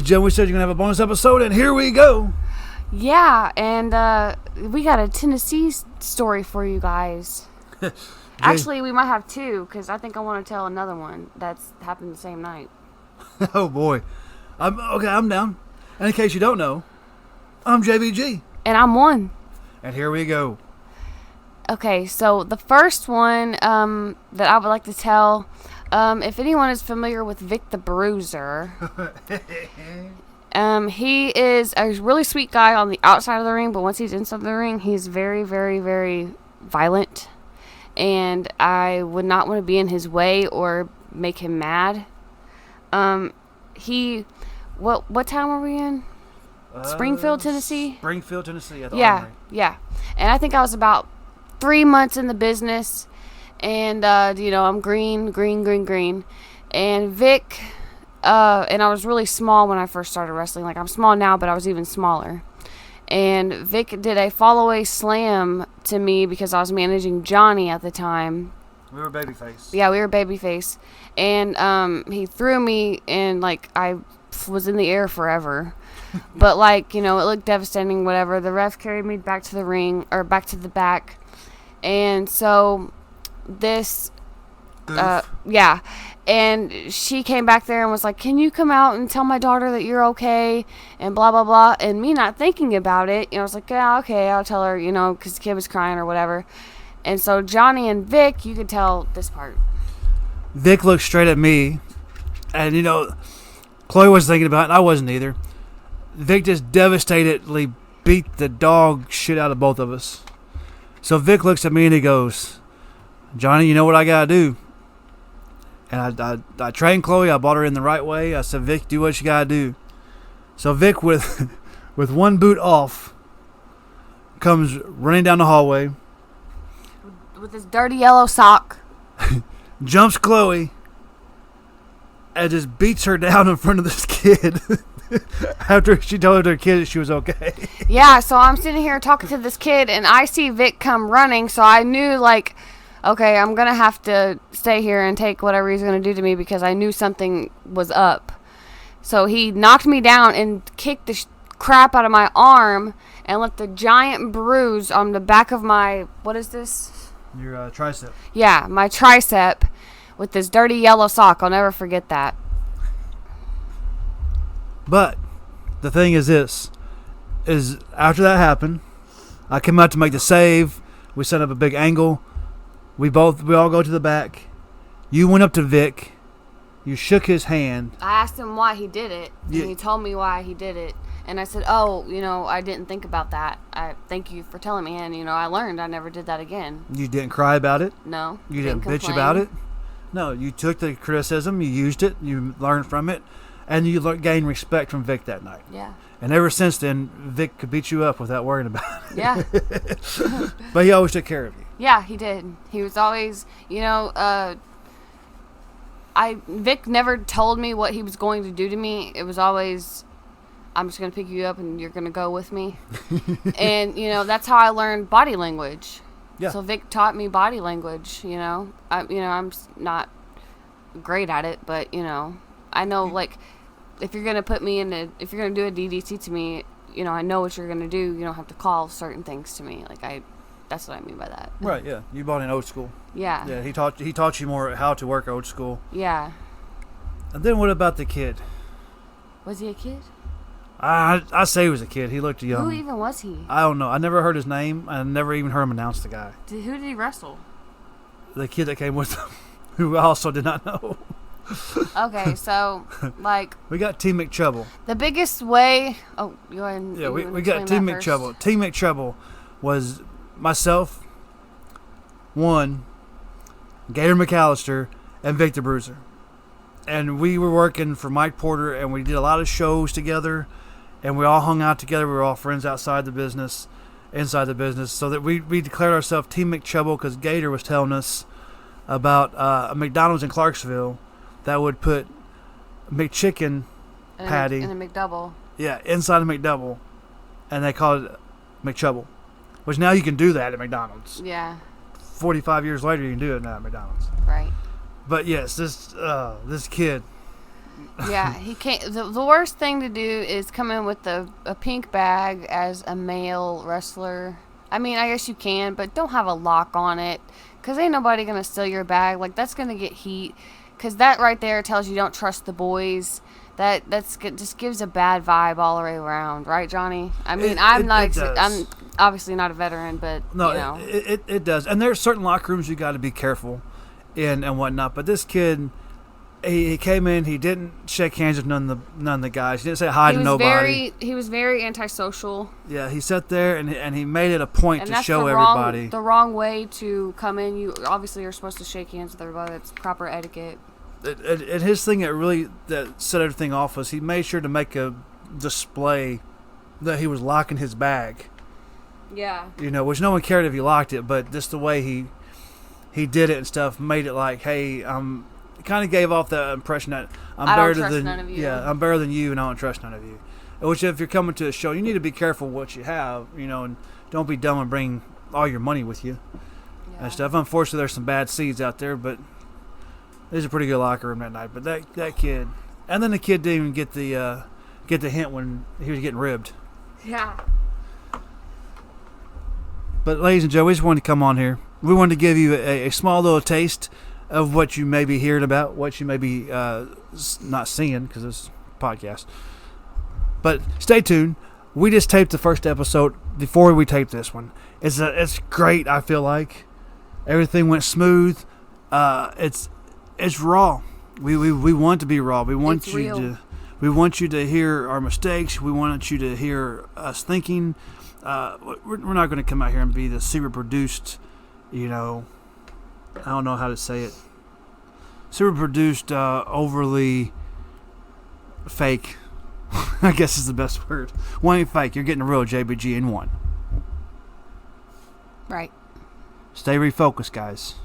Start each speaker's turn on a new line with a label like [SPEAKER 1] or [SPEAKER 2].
[SPEAKER 1] Jen, we said you're going to have a bonus episode, and here we go.
[SPEAKER 2] Yeah, and we got a Tennessee story for you guys. Actually, we might have two, because I think I want to tell another one that's happened the same night.
[SPEAKER 1] Oh, boy. I'm down. And in case you don't know, I'm JBG.
[SPEAKER 2] And I'm one.
[SPEAKER 1] And here we go.
[SPEAKER 2] Okay, so the first one that I would like to tell, if anyone is familiar with Vic the Bruiser, he is a really sweet guy on the outside of the ring, but once he's inside the ring, he's very, very, very violent. And I would not want to be in his way or make him mad. What town were we in? Springfield, Tennessee?
[SPEAKER 1] Springfield, Tennessee. At the Armory.
[SPEAKER 2] Yeah. And I think I was about 3 months in the business. And, I'm green. And Vic, and I was really small when I first started wrestling. Like, I'm small now, but I was even smaller. And Vic did a fall-away slam to me because I was managing Johnny at the time.
[SPEAKER 1] We were babyface.
[SPEAKER 2] Yeah, we were babyface. And he threw me, and, I was in the air forever. But, it looked devastating, whatever. The ref carried me back to the ring, or back to the back. And so this... yeah. And she came back there and was like, can you come out and tell my daughter that you're okay? And blah, blah, blah. And me not thinking about it, I was like, yeah, okay, I'll tell her, because the kid was crying or whatever. And so Johnny and Vic, you could tell this part.
[SPEAKER 1] Vic looked straight at me. And, Chloe wasn't thinking about it, and I wasn't either. Vic just devastatedly beat the dog shit out of both of us. So Vic looks at me and he goes, Johnny, you know what I got to do? And I trained Chloe. I brought her in the right way. I said, Vic, do what you got to do. So Vic, with one boot off, comes running down the hallway.
[SPEAKER 2] With his dirty yellow sock.
[SPEAKER 1] Jumps Chloe. And just beats her down in front of this kid. After she told her kid she was okay.
[SPEAKER 2] Yeah, so I'm sitting here talking to this kid, and I see Vic come running. So I knew, okay, I'm going to have to stay here and take whatever he's going to do to me because I knew something was up. So he knocked me down and kicked the crap out of my arm and left a giant bruise on the back of my, what is this?
[SPEAKER 1] Your tricep.
[SPEAKER 2] Yeah, my tricep with this dirty yellow sock. I'll never forget that.
[SPEAKER 1] But the thing is this, is after that happened, I came out to make the save. We set up a big angle. We all go to the back. You went up to Vic. You shook his hand.
[SPEAKER 2] I asked him why he did it, and he told me why he did it. And I said, I didn't think about that. I thank you for telling me, and, I learned I never did that again.
[SPEAKER 1] You didn't cry about it?
[SPEAKER 2] No.
[SPEAKER 1] You didn't bitch about it? No, you took the criticism, you used it, you learned from it, and you gained respect from Vic that night.
[SPEAKER 2] Yeah.
[SPEAKER 1] And ever since then, Vic could beat you up without worrying about it.
[SPEAKER 2] Yeah.
[SPEAKER 1] But he always took care of you.
[SPEAKER 2] Yeah, he did. He was always, Vic never told me what he was going to do to me. It was always, I'm just going to pick you up and you're going to go with me. And, that's how I learned body language. Yeah. So Vic taught me body language, I'm not great at it, but, I know, if you're going to put me if you're going to do a DDT to me, I know what you're going to do. You don't have to call certain things to me. That's what I mean by that.
[SPEAKER 1] Right, yeah. You bought in old school.
[SPEAKER 2] Yeah.
[SPEAKER 1] Yeah, he taught you more how to work old school.
[SPEAKER 2] Yeah.
[SPEAKER 1] And then what about the kid?
[SPEAKER 2] Was he a kid?
[SPEAKER 1] I say he was a kid. He looked young.
[SPEAKER 2] Who even was he?
[SPEAKER 1] I don't know. I never heard his name. I never even heard him announce the guy.
[SPEAKER 2] Who did he wrestle?
[SPEAKER 1] The kid that came with him, who I also did not know.
[SPEAKER 2] Okay, so,
[SPEAKER 1] we got Team McTrouble.
[SPEAKER 2] The biggest way... Oh, go ahead and...
[SPEAKER 1] Yeah, we got Team McTrouble. Team McTrouble was myself, Gator McAllister, and Vic the Bruiser. And we were working for Mike Porter, and we did a lot of shows together, and we all hung out together. We were all friends outside the business, inside the business, so that we declared ourselves Team McTrouble because Gator was telling us about a McDonald's in Clarksville that would put McChicken patty
[SPEAKER 2] and a McDouble.
[SPEAKER 1] Yeah, inside a McDouble, and they called it McTrouble, which now you can do that at McDonald's.
[SPEAKER 2] Yeah.
[SPEAKER 1] 45 years later, you can do it now at McDonald's.
[SPEAKER 2] Right.
[SPEAKER 1] But yes, this kid,
[SPEAKER 2] Yeah, he can't. The worst thing to do is come in with a pink bag as a male wrestler. I mean, I guess you can, but don't have a lock on it, because ain't nobody going to steal your bag. Like, that's going to get heat, because that right there tells you don't trust the boys. Just gives a bad vibe all the way around, right, Johnny? I mean, I'm obviously not a veteran, but,
[SPEAKER 1] no,
[SPEAKER 2] you know.
[SPEAKER 1] It does. And there's certain locker rooms you got to be careful in and whatnot. But this kid... He came in. He didn't shake hands with none of the guys. He didn't say hi to nobody.
[SPEAKER 2] He was very antisocial.
[SPEAKER 1] Yeah, he sat there and he made it a point to show everybody.
[SPEAKER 2] The wrong way to come in. You obviously are supposed to shake hands with everybody. That's proper etiquette.
[SPEAKER 1] And his thing that set everything off was he made sure to make a display that he was locking his bag.
[SPEAKER 2] Yeah.
[SPEAKER 1] You know, which no one cared if he locked it, but just the way he did it and stuff made it like, hey, kind of gave off the impression that I'm better than
[SPEAKER 2] none of you.
[SPEAKER 1] Yeah, I'm better than you, and I don't trust none of you. Which, if you're coming to a show, you need to be careful what you have, you know, and don't be dumb and bring all your money with you and stuff. Unfortunately, there's some bad seeds out there, but there's a pretty good locker room that night. But that kid, and then the kid didn't even get the hint when he was getting ribbed.
[SPEAKER 2] Yeah.
[SPEAKER 1] But ladies and gentlemen, we just wanted to come on here. We wanted to give you a small little taste of what you may be hearing about, what you may be not seeing, because it's a podcast. But stay tuned. We just taped the first episode before we taped this one. It's great. I feel like everything went smooth. It's raw. We want to be raw. We want we want you to hear our mistakes. We want you to hear us thinking. We're not going to come out here and be the super produced, you know. I don't know how to say it. Super produced, overly fake. I guess is the best word. One ain't fake. You're getting a real JBG in one.
[SPEAKER 2] Right.
[SPEAKER 1] Stay refocused, guys.